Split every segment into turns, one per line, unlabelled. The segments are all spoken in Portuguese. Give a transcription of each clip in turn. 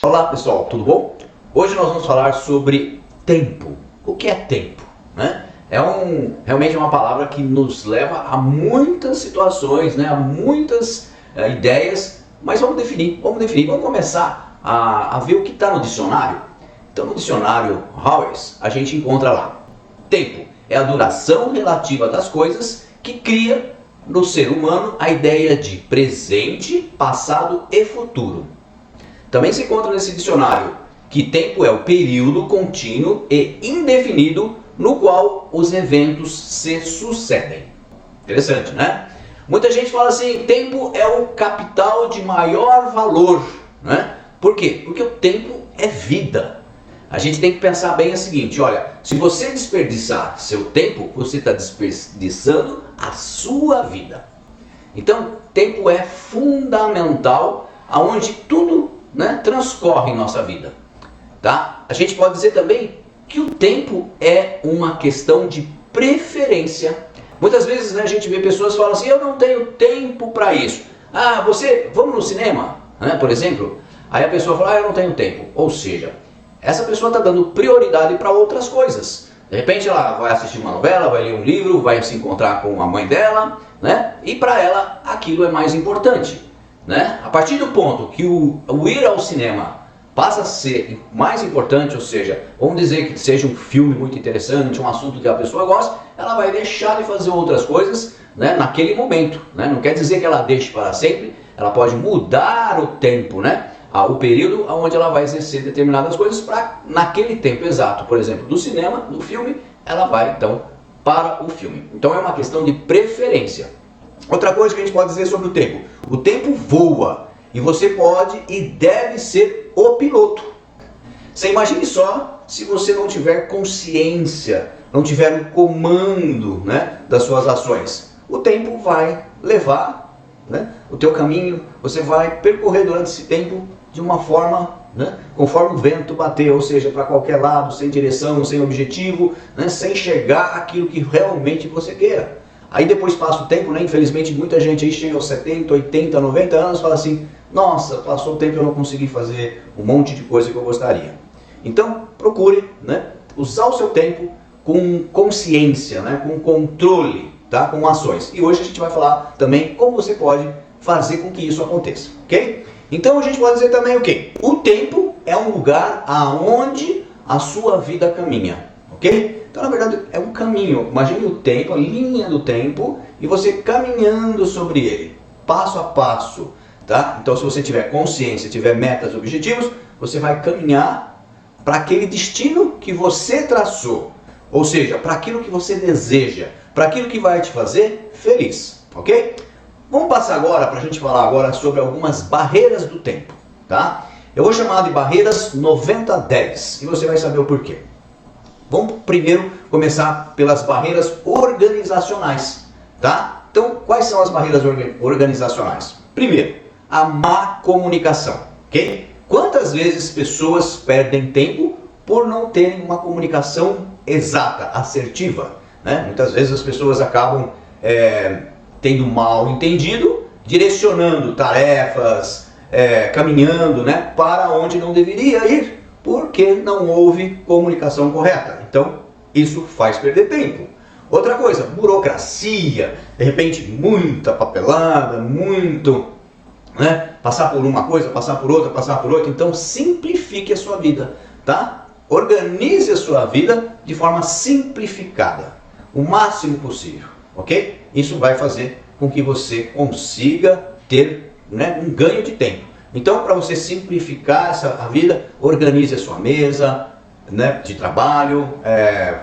Olá pessoal, tudo bom? Hoje nós vamos falar sobre tempo. O que é tempo, né? Realmente é uma palavra que nos leva a muitas situações, né? A muitas ideias, mas vamos definir, vamos começar a ver o que está no dicionário. Então no dicionário Howes a gente encontra lá: tempo é a duração relativa das coisas que cria no ser humano a ideia de presente, passado e futuro. Também se encontra nesse dicionário que tempo é o período contínuo e indefinido no qual os eventos se sucedem. Interessante, né? Muita gente fala assim: tempo é o capital de maior valor, né? Por quê? Porque o tempo é vida. A gente tem que pensar bem o seguinte: olha, se você desperdiçar seu tempo, você está desperdiçando a sua vida. Então, tempo é fundamental aonde tudo, né, transcorre em nossa vida, tá? A gente pode dizer também que o tempo é uma questão de preferência. Muitas vezes, né, a gente vê pessoas que falam assim: eu não tenho tempo para isso. Vamos no cinema, né, por exemplo. Aí a pessoa fala: eu não tenho tempo. Ou seja, essa pessoa está dando prioridade para outras coisas. De repente ela vai assistir uma novela, vai ler um livro, vai se encontrar com a mãe dela, né? E para ela aquilo é mais importante, né? A partir do ponto que o ir ao cinema passa a ser mais importante, ou seja, vamos dizer que seja um filme muito interessante, um assunto que a pessoa gosta, ela vai deixar de fazer outras coisas, né, naquele momento, né? Não quer dizer que ela deixe para sempre, ela pode mudar o tempo, né? O período onde ela vai exercer determinadas coisas para naquele tempo exato, por exemplo, do cinema, do filme, ela vai então para o filme. Então é uma questão de preferência. Outra coisa que a gente pode dizer sobre o tempo voa e você pode e deve ser o piloto. Você imagine só se você não tiver consciência, não tiver um comando, né, das suas ações. O tempo vai levar, né, o teu caminho, você vai percorrer durante esse tempo de uma forma, né, conforme o vento bater, ou seja, para qualquer lado, sem direção, sem objetivo, né, sem chegar aquilo que realmente você queira. Aí depois passa o tempo, né, infelizmente muita gente aí chega aos 70, 80, 90 anos e fala assim: nossa, passou o tempo e eu não consegui fazer um monte de coisa que eu gostaria. Então procure, né, usar o seu tempo com consciência, né, com controle, tá, com ações. E hoje a gente vai falar também como você pode fazer com que isso aconteça, ok? Então a gente pode dizer também o quê? O tempo é um lugar aonde a sua vida caminha, ok? Então na verdade é um caminho. Imagine o tempo, a linha do tempo, e você caminhando sobre ele, passo a passo, tá? Então se você tiver consciência, tiver metas, objetivos, você vai caminhar para aquele destino que você traçou, ou seja, para aquilo que você deseja, para aquilo que vai te fazer feliz, ok? Vamos passar agora para a gente falar agora sobre algumas barreiras do tempo, tá? Eu vou chamar de barreiras 90-10 e você vai saber o porquê. Vamos primeiro começar pelas barreiras organizacionais, tá? Então, quais são as barreiras organizacionais? Primeiro, a má comunicação, ok? Quantas vezes pessoas perdem tempo por não terem uma comunicação exata, assertiva, né? Muitas vezes as pessoas acabam tendo mal entendido, direcionando tarefas, caminhando, né, para onde não deveria ir, porque não houve comunicação correta. Então, isso faz perder tempo. Outra coisa, burocracia, de repente muita papelada, muito, né, passar por uma coisa, passar por outra. Então, simplifique a sua vida, tá? Organize a sua vida de forma simplificada, o máximo possível, ok? Isso vai fazer com que você consiga ter, né, um ganho de tempo. Então, para você simplificar a vida, organize a sua mesa, né, de trabalho,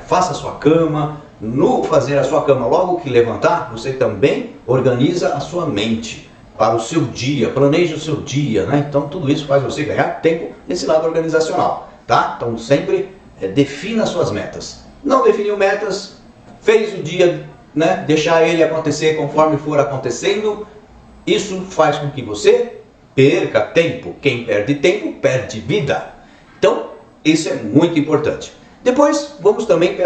faça a sua cama. No fazer a sua cama, logo que levantar, você também organiza a sua mente para o seu dia, planeje o seu dia, né? Então, tudo isso faz você ganhar tempo nesse lado organizacional, tá? Então, sempre defina as suas metas. Não definiu metas, fez o dia, né, deixar ele acontecer conforme for acontecendo, isso faz com que você perca tempo. Quem perde tempo, perde vida. Então, isso é muito importante. Depois, vamos também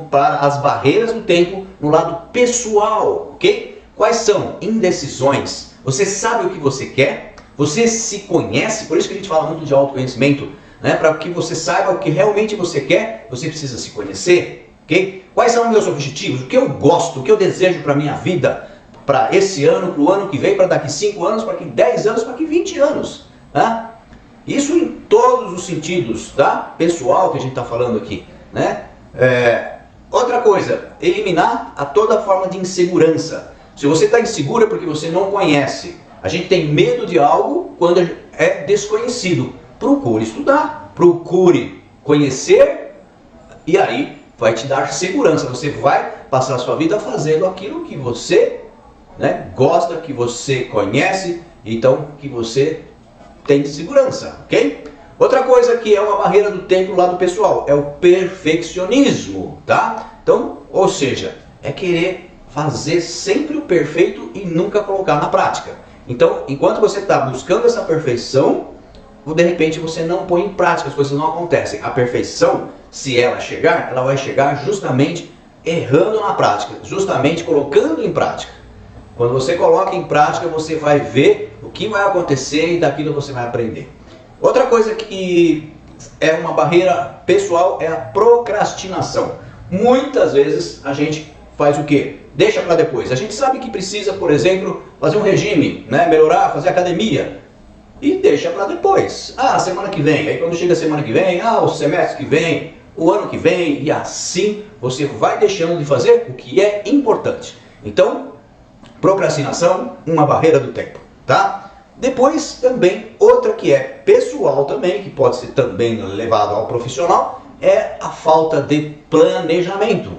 para as barreiras do tempo no lado pessoal, ok? Quais são? Indecisões. Você sabe o que você quer, Você se conhece, por isso que a gente fala muito de autoconhecimento, né? Para que você saiba o que realmente você quer, você precisa se conhecer, ok? Quais são os meus objetivos, o que eu gosto, o que eu desejo para a minha vida, para esse ano, para o ano que vem, para daqui 5 anos, para daqui 10 anos, para daqui 20 anos, tá? Isso em todos os sentidos, tá? Pessoal que a gente está falando aqui, né? Outra coisa, eliminar a toda forma de insegurança. Se você está inseguro é porque você não conhece. A gente tem medo de algo quando é desconhecido. Procure estudar, procure conhecer e aí vai te dar segurança. Você vai passar a sua vida fazendo aquilo que você, né, gosta, que você conhece, então que você tem segurança, ok? Outra coisa que é uma barreira do tempo lá do pessoal é o perfeccionismo, tá? Então, ou seja, é querer fazer sempre o perfeito e nunca colocar na prática. Então, enquanto você está buscando essa perfeição, de repente você não põe em prática, as coisas não acontecem. A perfeição, se ela chegar, ela vai chegar justamente errando na prática, justamente colocando em prática. Quando você coloca em prática, você vai ver o que vai acontecer e daquilo você vai aprender. Outra coisa que é uma barreira pessoal é a procrastinação. Muitas vezes a gente faz o quê? Deixa para depois. A gente sabe que precisa, por exemplo, fazer um regime, né? Melhorar, fazer academia. E deixa para depois. Ah, semana que vem. Aí quando chega a semana que vem, o semestre que vem, o ano que vem, e assim você vai deixando de fazer o que é importante. Então, procrastinação, uma barreira do tempo, tá? Depois também, outra que é pessoal também, que pode ser também levado ao profissional, é a falta de planejamento.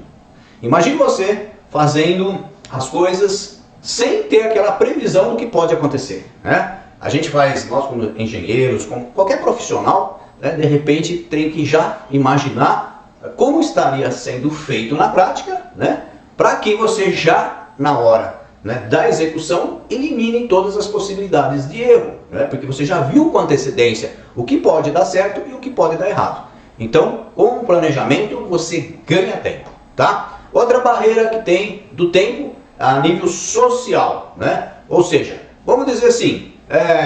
Imagine você fazendo as coisas sem ter aquela previsão do que pode acontecer, né? A gente faz, nós como engenheiros, como qualquer profissional, né, de repente tem que já imaginar como estaria sendo feito na prática, né, para que você já na hora, né, da execução elimine todas as possibilidades de erro, né, porque você já viu com antecedência o que pode dar certo e o que pode dar errado. Então, com o planejamento você ganha tempo, tá? Outra barreira que tem do tempo a nível social, né? Ou seja, vamos dizer assim,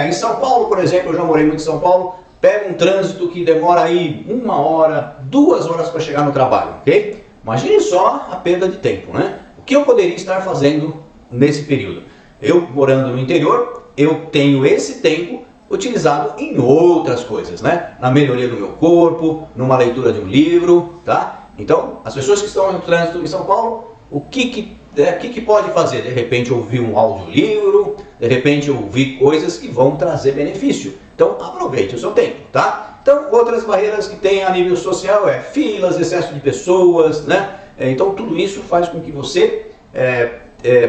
em São Paulo, por exemplo, eu já morei muito em São Paulo, pega um trânsito que demora aí 1 hora, 2 horas para chegar no trabalho, ok? Imagine só a perda de tempo, né? O que eu poderia estar fazendo nesse período? Eu, morando no interior, eu tenho esse tempo utilizado em outras coisas, né? Na melhoria do meu corpo, numa leitura de um livro, tá? Então, as pessoas que estão no trânsito em São Paulo, o que pode fazer? De repente ouvir um audiolivro, de repente ouvir coisas que vão trazer benefício. Então, aproveite o seu tempo, tá? Então, outras barreiras que tem a nível social é filas, excesso de pessoas, né? Então, tudo isso faz com que você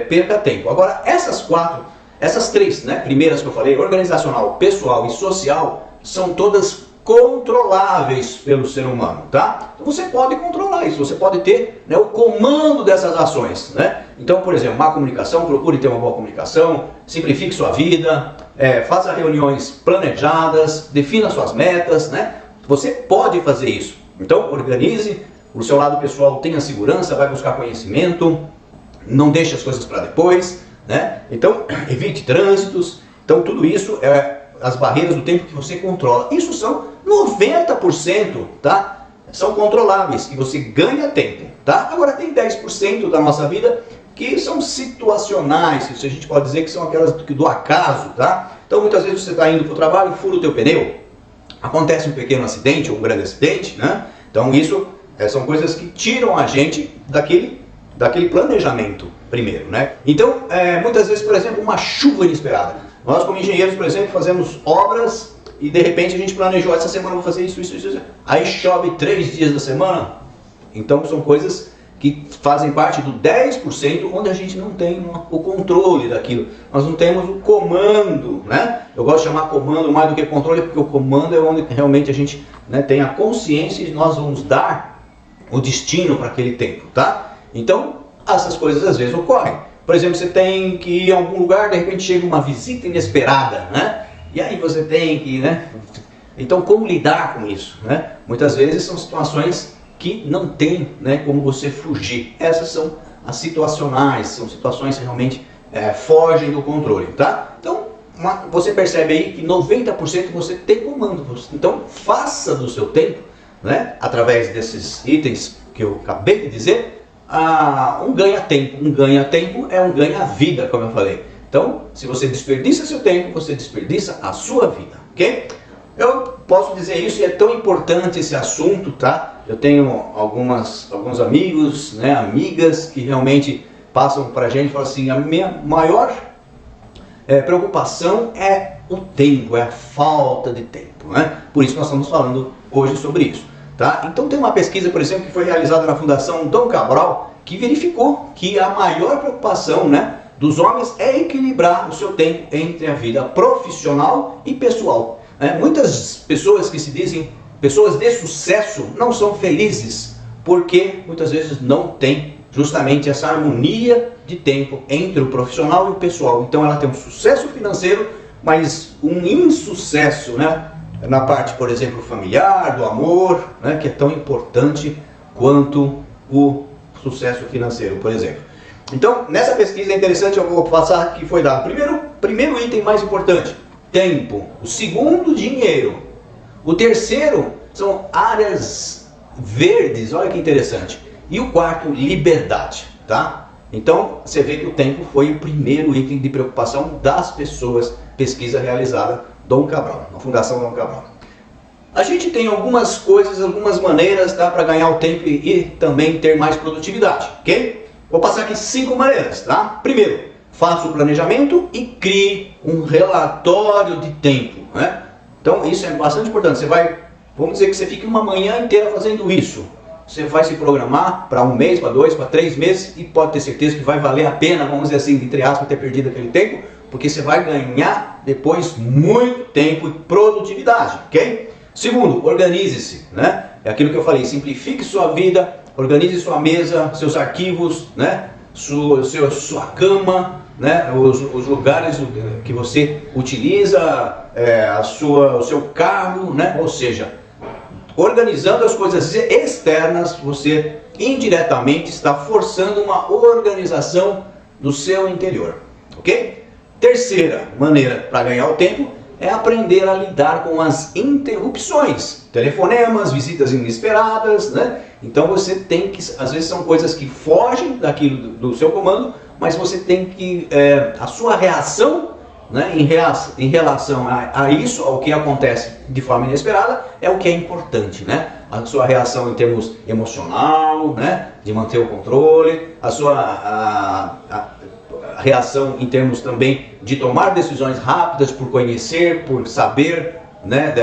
perca tempo. Agora, essas três, né, primeiras que eu falei, organizacional, pessoal e social, são todas controláveis pelo ser humano, tá? Então você pode controlar isso, você pode ter, né, o comando dessas ações, né? Então, por exemplo, má comunicação, procure ter uma boa comunicação, simplifique sua vida, faça reuniões planejadas, defina suas metas, né? Você pode fazer isso. Então, organize, o seu lado pessoal tenha segurança, vai buscar conhecimento, não deixe as coisas para depois, né? Então, evite trânsitos. Então, tudo isso é as barreiras do tempo que você controla. Isso são 90%, tá? São controláveis, que você ganha tempo, tá? Agora tem 10% da nossa vida que são situacionais, que a gente pode dizer que são aquelas do acaso, tá? Então muitas vezes você está indo para o trabalho, fura o teu pneu, acontece um pequeno acidente ou um grande acidente, né? Então isso são coisas que tiram a gente daquele planejamento primeiro, né? Então, muitas vezes, por exemplo, uma chuva inesperada. Nós, como engenheiros, por exemplo, fazemos obras e de repente a gente planejou, essa semana eu vou fazer isso. Aí chove 3 dias da semana. Então são coisas que fazem parte do 10% onde a gente não tem o controle daquilo. Nós não temos o comando, né? Eu gosto de chamar comando mais do que controle, porque o comando é onde realmente a gente, né, tem a consciência e nós vamos dar o destino para aquele tempo, tá? Então, essas coisas às vezes ocorrem. Por exemplo, você tem que ir em algum lugar, de repente chega uma visita inesperada, né? E aí você tem que, né? Então, como lidar com isso, né? Muitas vezes são situações que não tem, né, como você fugir. Essas são as situacionais, são situações que realmente fogem do controle, tá? Então, você percebe aí que 90% você tem comando. Então faça do seu tempo, né, através desses itens que eu acabei de dizer, um ganha-tempo. Um ganha-tempo é um ganha-vida, como eu falei. Então, se você desperdiça seu tempo, você desperdiça a sua vida, ok? Eu posso dizer isso e é tão importante esse assunto, tá? Eu tenho alguns amigos, né, amigas que realmente passam pra gente e falam assim, a minha maior preocupação é o tempo, é a falta de tempo, né? Por isso nós estamos falando hoje sobre isso, tá? Então tem uma pesquisa, por exemplo, que foi realizada na Fundação Dom Cabral, que verificou que a maior preocupação, né, dos homens é equilibrar o seu tempo entre a vida profissional e pessoal. Muitas pessoas que se dizem pessoas de sucesso não são felizes porque muitas vezes não tem justamente essa harmonia de tempo entre o profissional e o pessoal. Então ela tem um sucesso financeiro, mas um insucesso, né, na parte, por exemplo, familiar, do amor, né, que é tão importante quanto o sucesso financeiro, por exemplo. Então, nessa pesquisa é interessante, eu vou passar que foi dado. Primeiro item mais importante, tempo. O segundo, dinheiro. O terceiro são áreas verdes, olha que interessante. E o quarto, liberdade, tá? Então, você vê que o tempo foi o primeiro item de preocupação das pessoas, pesquisa realizada Dom Cabral, na Fundação Dom Cabral. A gente tem algumas coisas, algumas maneiras, tá, para ganhar o tempo e também ter mais produtividade, ok? Vou passar aqui 5 maneiras, tá? Primeiro, faça o planejamento e crie um relatório de tempo, né? Então isso é bastante importante. Vamos dizer que você fique uma manhã inteira fazendo isso. Você vai se programar para 1 mês, para 2, para 3 meses e pode ter certeza que vai valer a pena, vamos dizer assim, entre aspas, ter perdido aquele tempo, porque você vai ganhar depois muito tempo e produtividade, ok? Segundo, organize-se, né? É aquilo que eu falei, simplifique sua vida, organize sua mesa, seus arquivos, né? Sua cama, né? Os lugares que você utiliza, o seu carro, né? Ou seja, organizando as coisas externas, você indiretamente está forçando uma organização do seu interior, ok? Terceira maneira para ganhar o tempo é aprender a lidar com as interrupções, telefonemas, visitas inesperadas, né? Então você tem que, às vezes são coisas que fogem daquilo do seu comando, mas você tem que, a sua reação, né, em relação a isso, ao que acontece de forma inesperada, é o que é importante, né? A sua reação em termos emocional, né, de manter o controle, a sua reação em termos também de tomar decisões rápidas por conhecer, por saber, né,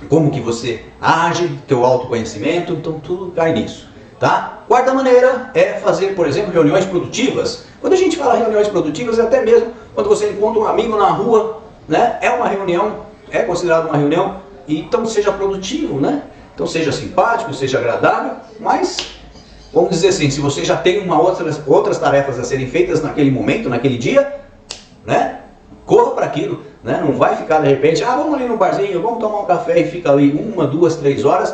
como que você age, teu autoconhecimento, então tudo cai nisso, tá? Quarta maneira é fazer, por exemplo, reuniões produtivas. Quando a gente fala reuniões produtivas, é até mesmo quando você encontra um amigo na rua, né, é uma reunião, é considerado uma reunião, e então seja produtivo, né? Então seja simpático, seja agradável, mas vamos dizer assim, se você já tem outras tarefas a serem feitas naquele momento, naquele dia, né? Corra para aquilo, né? Não vai ficar de repente, vamos ali no barzinho, vamos tomar um café e fica ali 1, 2, 3 horas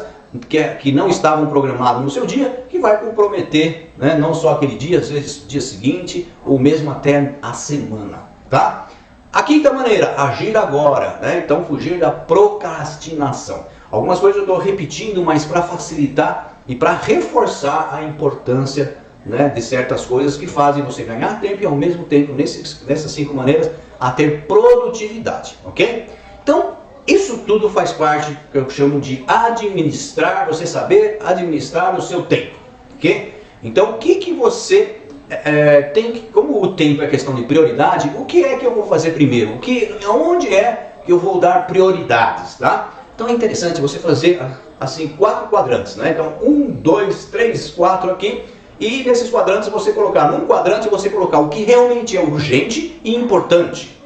que não estavam programados no seu dia, que vai comprometer, né? Não só aquele dia, às vezes dia seguinte, ou mesmo até a semana, tá? A quinta maneira, agir agora, né? Então fugir da procrastinação. Algumas coisas eu estou repetindo, mas para facilitar e para reforçar a importância, né, de certas coisas que fazem você ganhar tempo e ao mesmo tempo, nessas 5 maneiras, a ter produtividade, ok? Então, isso tudo faz parte que eu chamo de administrar, você saber administrar o seu tempo, ok? Então, o que você tem que, como o tempo é questão de prioridade, o que é que eu vou fazer primeiro? Onde é que eu vou dar prioridades, tá? Então é interessante você fazer assim 4 quadrantes, né? Então 1, 2, 3, 4 aqui, e nesses quadrantes você colocar, num quadrante você colocar o que realmente é urgente e importante.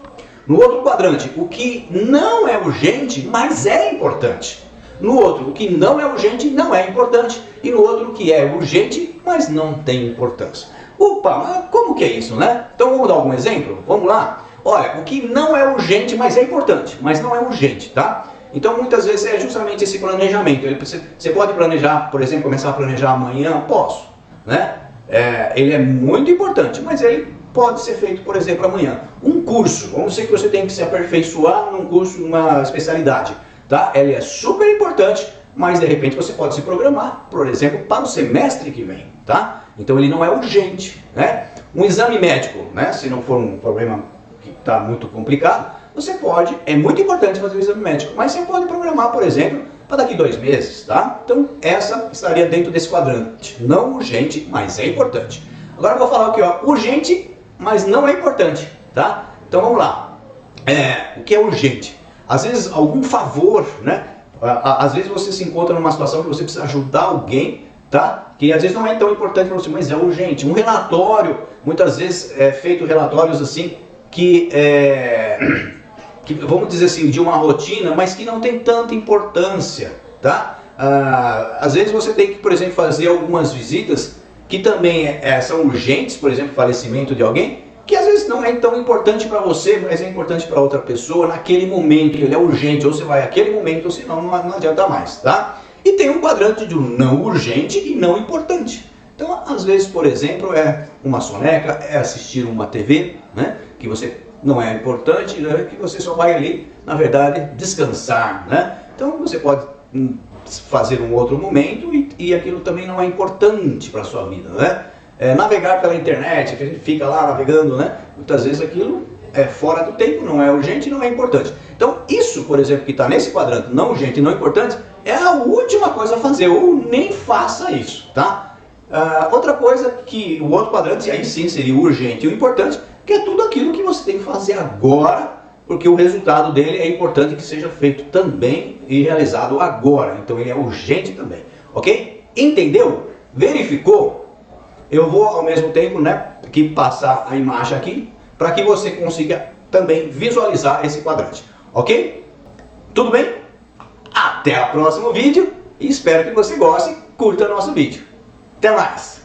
No outro quadrante, o que não é urgente, mas é importante. No outro, o que não é urgente, não é importante. E no outro, o que é urgente, mas não tem importância. Opa, mas como que é isso, né? Então vamos dar algum exemplo? Vamos lá? Olha, o que não é urgente, mas é importante, mas não é urgente, tá? Então muitas vezes é justamente esse planejamento. Você pode planejar, por exemplo, começar a planejar amanhã? Posso, né? Ele é muito importante, mas ele pode ser feito, por exemplo, amanhã. Um curso, vamos dizer que você tem que se aperfeiçoar num curso, numa especialidade, tá? Ele é super importante, mas de repente você pode se programar, por exemplo, para o semestre que vem, tá? Então ele não é urgente, né? Um exame médico, né? Se não for um problema que está muito complicado, você pode, é muito importante fazer o exame médico, mas você pode programar, por exemplo, para daqui 2 meses, tá? Então essa estaria dentro desse quadrante, não urgente, mas é importante. Agora eu vou falar aqui, ó, urgente, mas não é importante, tá? Então vamos lá. O que é urgente? Às vezes algum favor, né? Às vezes você se encontra numa situação que você precisa ajudar alguém, tá? Que às vezes não é tão importante para você, mas é urgente. Um relatório, muitas vezes é feito relatórios assim que vamos dizer assim, de uma rotina, mas que não tem tanta importância, tá? Às vezes você tem que, por exemplo, fazer algumas visitas que também são urgentes, por exemplo, falecimento de alguém, que às vezes não é tão importante para você, mas é importante para outra pessoa naquele momento, ele é urgente, ou você vai naquele momento, ou senão não adianta mais, tá? E tem um quadrante de não urgente e não importante. Então, às vezes, por exemplo, é uma soneca, é assistir uma TV, né? Que você não é importante, né? Que você só vai ali, na verdade, descansar, né? Então, você pode fazer um outro momento e aquilo também não é importante para a sua vida, né? Navegar pela internet, que a gente fica lá navegando, né? Muitas vezes aquilo é fora do tempo, não é urgente e não é importante. Então isso, por exemplo, que está nesse quadrante não urgente e não importante, é a última coisa a fazer, ou nem faça isso, tá? Outra coisa que o outro quadrante, aí sim seria o urgente e o importante, que é tudo aquilo que você tem que fazer agora, porque o resultado dele é importante que seja feito também e realizado agora. Então ele é urgente também, ok? Entendeu? Verificou? Eu vou ao mesmo tempo, né, que passar a imagem aqui, para que você consiga também visualizar esse quadrante, ok? Tudo bem? Até o próximo vídeo e espero que você goste e curta nosso vídeo. Até mais!